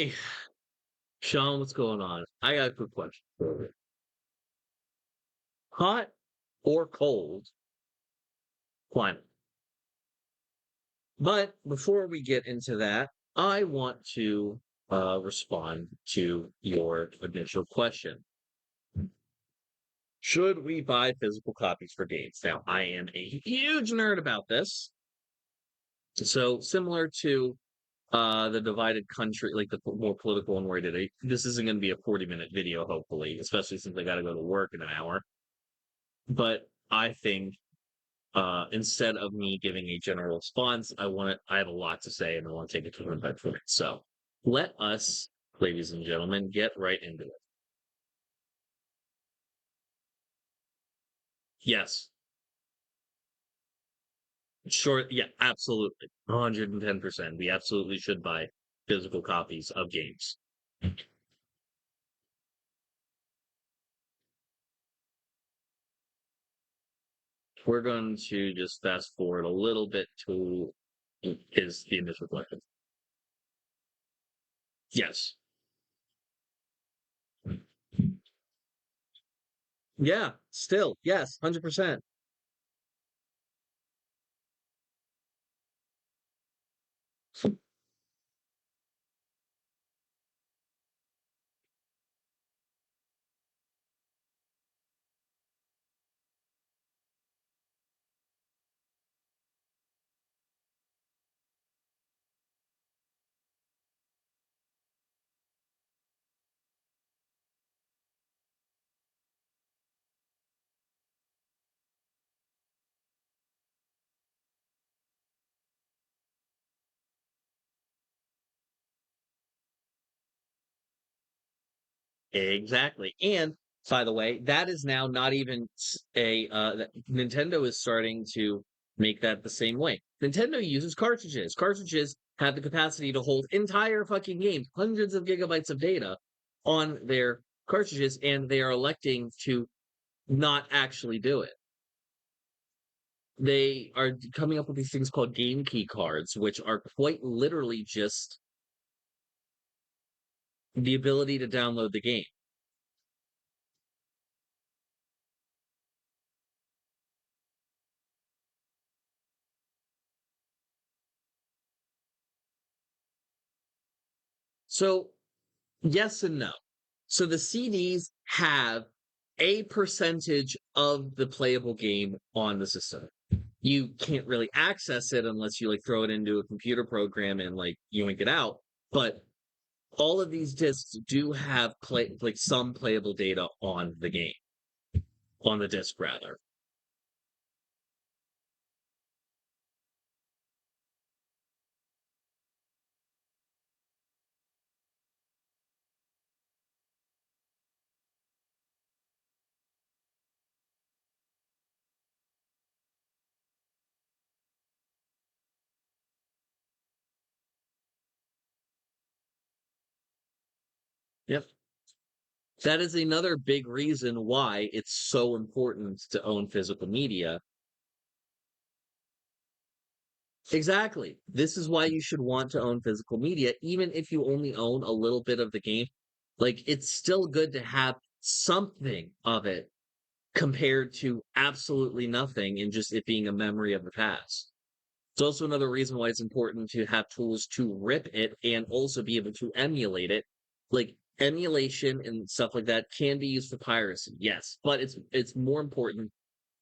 Hey, Sean, what's going on? I got a quick question. Hot or cold climate? But before we get into that, I want to respond to your initial question. Should we buy physical copies for games? Now, I am a huge nerd about this. So similar to the divided country, like the more political one where I did it, this isn't going to be a 40-minute video, hopefully, especially since I got to go to work in an hour. But I think instead of me giving a general response, I have a lot to say and I want to take a turn back for it. So let us, ladies and gentlemen, get right into it. Yes. Sure. Yeah, absolutely. 110%. We absolutely should buy physical copies of games. We're going to just fast forward a little bit to is the initial question. Yes. Yeah, still, yes, 100%. Exactly. And by the way, that is now not even Nintendo is starting to make that the same way. Nintendo uses cartridges. Cartridges have the capacity to hold entire fucking games, hundreds of gigabytes of data on their cartridges, and they are electing to not actually do it. They are coming up with these things called game key cards, which are quite literally just the ability to download the game. So, yes and no. So the CDs have a percentage of the playable game on the system. You can't really access it unless you like throw it into a computer program and like yoink it out. But all of these discs do have some playable data on the game, on the disc rather. Yep. That is another big reason why it's so important to own physical media. Exactly. This is why you should want to own physical media, even if you only own a little bit of the game. Like, it's still good to have something of it compared to absolutely nothing and just it being a memory of the past. It's also another reason why it's important to have tools to rip it and also be able to emulate it. Like emulation and stuff like that can be used for piracy, yes, but it's more important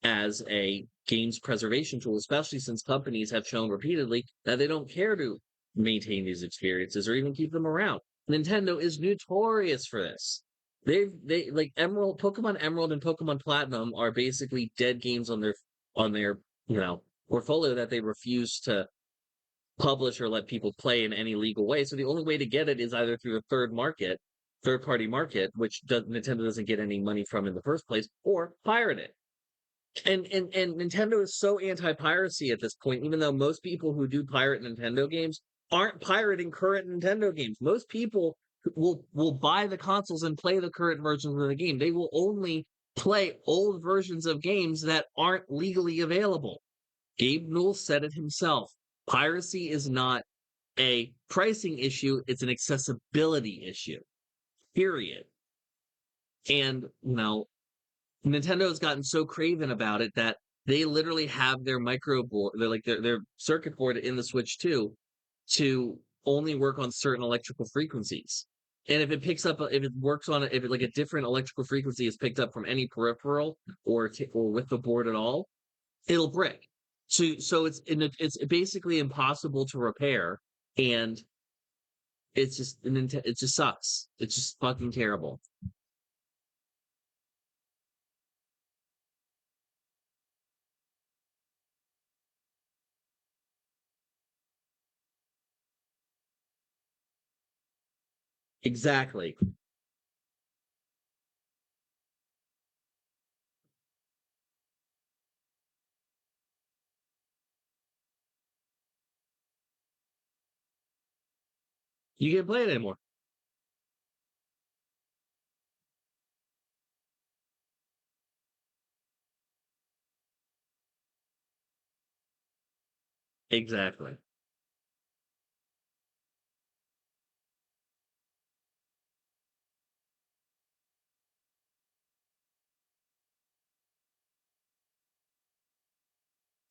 as a games preservation tool, especially since companies have shown repeatedly that they don't care to maintain these experiences or even keep them around. Nintendo is notorious for this. They like Pokemon Emerald and Pokemon Platinum are basically dead games on their portfolio that they refuse to publish or let people play in any legal way. So the only way to get it is either through a third party market, which Nintendo doesn't get any money from in the first place, or pirate it. And Nintendo is so anti-piracy at this point, even though most people who do pirate Nintendo games aren't pirating current Nintendo games. Most people will buy the consoles and play the current versions of the game. They will only play old versions of games that aren't legally available. Gabe Newell said it himself. Piracy is not a pricing issue, it's an accessibility issue. Period. And Nintendo has gotten so craven about it that they literally have their micro board, their circuit board in the Switch 2 to only work on certain electrical frequencies. And if it works on it, if it, like a different electrical frequency is picked up from any peripheral or with the board at all, it'll break. So it's basically impossible to repair, and it just sucks. It's just fucking terrible. Exactly. You can't play it anymore. Exactly.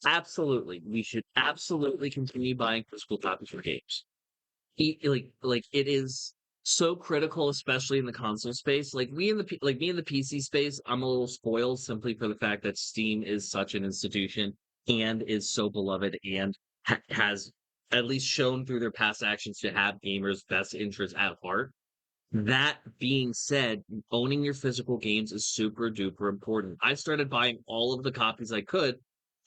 Absolutely. We should absolutely continue buying physical copies for games. Like it is so critical, especially in the console space. Like me in the PC space, I'm a little spoiled simply for the fact that Steam is such an institution and is so beloved and has at least shown through their past actions to have gamers' best interests at heart. That being said, owning your physical games is super duper important. I started buying all of the copies I could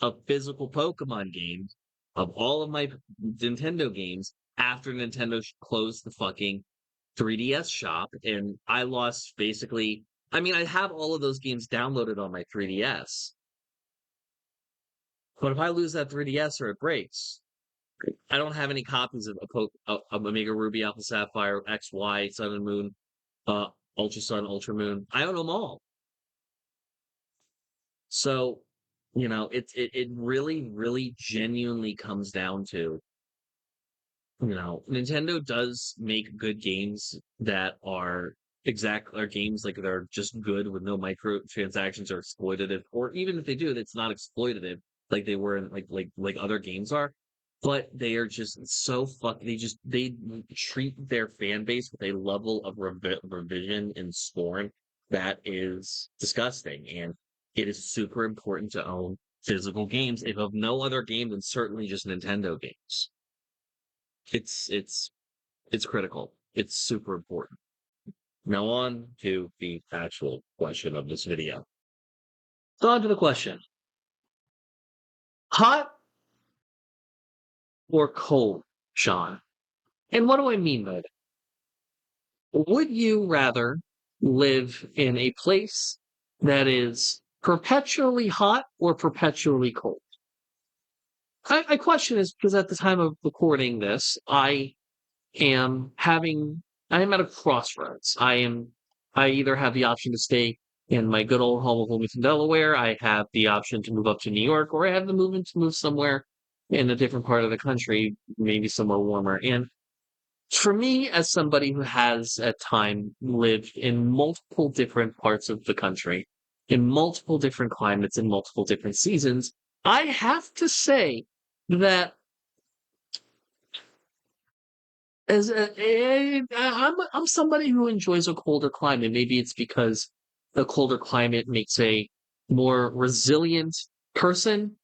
of physical Pokemon games, of all of my Nintendo games after Nintendo closed the fucking 3DS shop. And I lost basically, I mean, I have all of those games downloaded on my 3DS. But if I lose that 3DS or it breaks, I don't have any copies of Omega Ruby, Alpha Sapphire, XY, Sun and Moon, uh, Ultra Sun, Ultra Moon. I own them all. So, it really, really genuinely comes down to, Nintendo does make good games that are games like that are just good with no microtransactions or exploitative, or even if they do, that's not exploitative like they were in like other games are. But they are just so they treat their fan base with a level of revision and scorn that is disgusting. And it is super important to own physical games, if of no other game, then certainly just Nintendo games. It's it's it's critical. It's super important. Now on to the actual question of this video. So on to the question. Hot or cold, Sean? And what do I mean by that? Would you rather live in a place that is perpetually hot or perpetually cold? I question this because at the time of recording this, am having I am at a crossroads. I either have the option to stay in my good old home of Wilmington, Delaware. I have the option to move up to New York, or I have the movement to move somewhere in a different part of the country, maybe somewhere warmer. And for me, as somebody who has at time lived in multiple different parts of the country, in multiple different climates, in multiple different seasons, I have to say that I'm somebody who enjoys a colder climate. Maybe it's because the colder climate makes a more resilient person.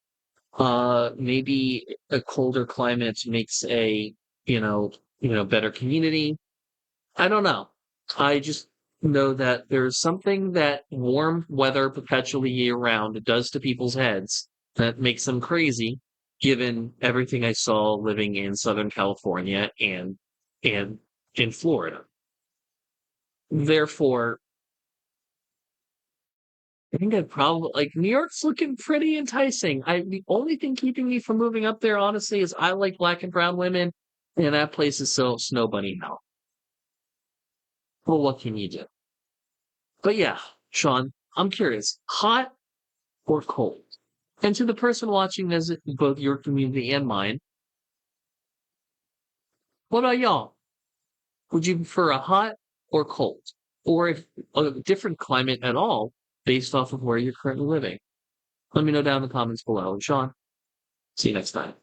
Maybe a colder climate makes a better community. I don't know. I just know that there's something that warm weather perpetually year round does to people's heads that makes them crazy, given everything I saw living in Southern California and in Florida. Therefore, I think I'd probably like New York's looking pretty enticing. The only thing keeping me from moving up there, honestly, is I like black and brown women, and that place is so snow bunny now. Well, what can you do? But yeah, Sean, I'm curious, hot or cold? And to the person watching this, both your community and mine, What about y'all? Would you prefer a hot or cold? Or if a different climate at all based off of where you're currently living? Let me know down in the comments below. And Sean, see you next time.